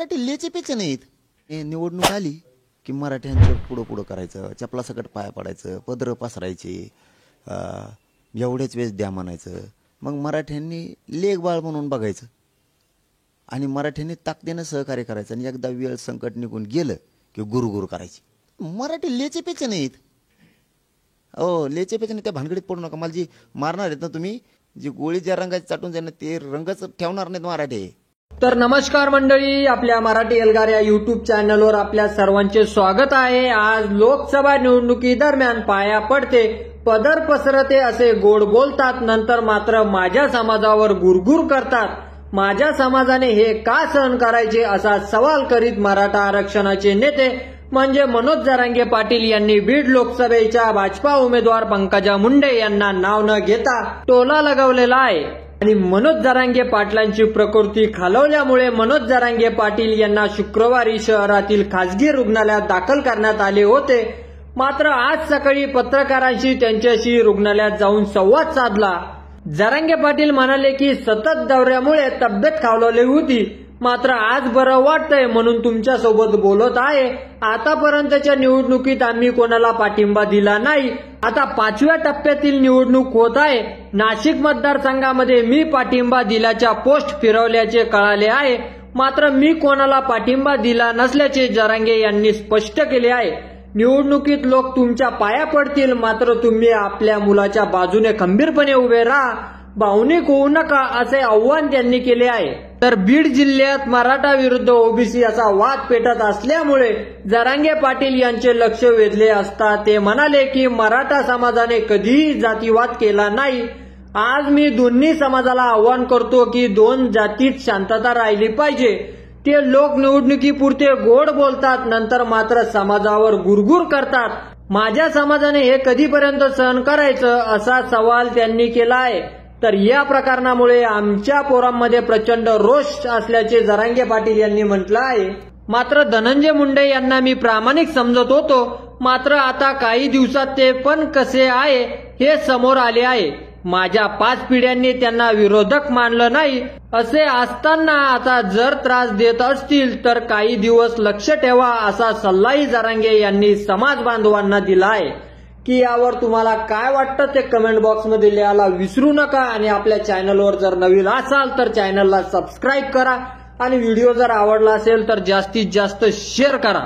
मराठी लेचे पेचे नाहीत. निवडणूक आली की मराठ्यांचं पुढं पुढं करायचं, चपलासकट पाया पडायचं, पदरं पसरायचे, एवढेच वेळेस द्या म्हणायचं. मग मराठ्यांनी लेखबाळ म्हणून बघायचं आणि मराठ्यांनी ताकदीनं सहकार्य करायचं. आणि एकदा वेळ संकट निघून गेलं की गुरुगुरु करायची. मराठी लेचे पेचे नाहीत. लेचे पेचे नाही. त्या भानगडीत पडू नका. मला जी मारणार आहेत ना तुम्ही, जी गोळी ज्या रंगाची चाटून जाईल ना ते रंगच ठेवणार नाहीत मराठी. तर नमस्कार मंडळी, आपल्या मराठी एल्गार या युट्यूब चॅनलवर आपल्या सर्वांचे स्वागत आहे. आज लोकसभा निवडणुकीदरम्यान पाया पडते, पदर पसरते असे गोड बोलतात, नंतर मात्र माझ्या समाजावर गुरगुर करतात. माझ्या समाजाने हे का सहन करायचे असा सवाल करीत मराठा आरक्षणाचे नेते म्हणजे मनोज जरांगे पाटील यांनी बीड लोकसभेच्या भाजपा उमेदवार पंकजा मुंडे यांना नाव न घेता टोला लगावलेला आहे. आणि मनोज जरांगे पाटलांची प्रकृती खालावल्यामुळे मनोज जरांगे पाटील यांना शुक्रवारी शहरातील खासगी रुग्णालयात दाखल करण्यात आले होते. मात्र आज सकाळी पत्रकारांशी त्यांच्याशी रुग्णालयात जाऊन संवाद साधला. जरांगे पाटील म्हणाले की सतत दौऱ्यामुळे तब्येत खालावली होती, मात्र आज बरं वाटतंय म्हणून तुमच्या सोबत बोलत आहे. आतापर्यंतच्या निवडणुकीत आम्ही कोणाला पाठिंबा दिला नाही. आता 5व्या टप्प्यातील निवडणूक होत आहे. नाशिक मतदारसंघामध्ये मी पाठिंबा दिल्याच्या पोस्ट फिरवल्याचे कळाले आहे, मात्र मी कोणाला पाठिंबा दिला नसल्याचे जरांगे यांनी स्पष्ट केले आहे. निवडणुकीत लोक तुमच्या पाया पडतील, मात्र तुम्ही आपल्या मुलाच्या बाजूने खंबीरपणे उभे राहा, भावनिक होऊ नका असे आव्हान त्यांनी केले आहे. तर बीड जिल्ह्यात मराठा विरुद्ध ओबीसी असा वाद पेटत असल्यामुळे जरांगे पाटील यांचे लक्ष वेधले असता ते म्हणाले की मराठा समाजाने कधीही जातीवाद केला नाही. आज मी दोन्ही समाजाला आव्हान करतो की दोन जातीत शांतता राहिली पाहिजे. ते लोक निवडणुकीपुरते गोड बोलतात, नंतर मात्र समाजावर गुरगुर करतात. माझ्या समाजाने हे कधीपर्यंत सहन करायचं असा सवाल त्यांनी केला आहे. तर या प्रकरणामुळे आमच्या पोरांमध्ये प्रचंड रोष असल्याचे जरांगे पाटील यांनी म्हटलं आहे. मात्र धनंजय मुंडे यांना मी प्रामाणिक समजत होतो, मात्र आता काही दिवसात ते पण कसे आहे हे समोर आले आहे. माझ्या 5 पिढ्यांनी त्यांना विरोधक मानलं नाही. असे असताना आता जर त्रास देत असतील तर काही दिवस लक्ष ठेवा असा सल्लाही जरांगे यांनी समाज बांधवांना दिला आहे. की यावर तुम्हाला काय वाटतं ते कमेंट बॉक्समध्ये लिहायला विसरू नका. आणि आपल्या चॅनलवर जर नवीन असाल तर चॅनलला सबस्क्राईब करा आणि व्हिडिओ जर आवडला असेल तर जास्तीत जास्त शेअर करा.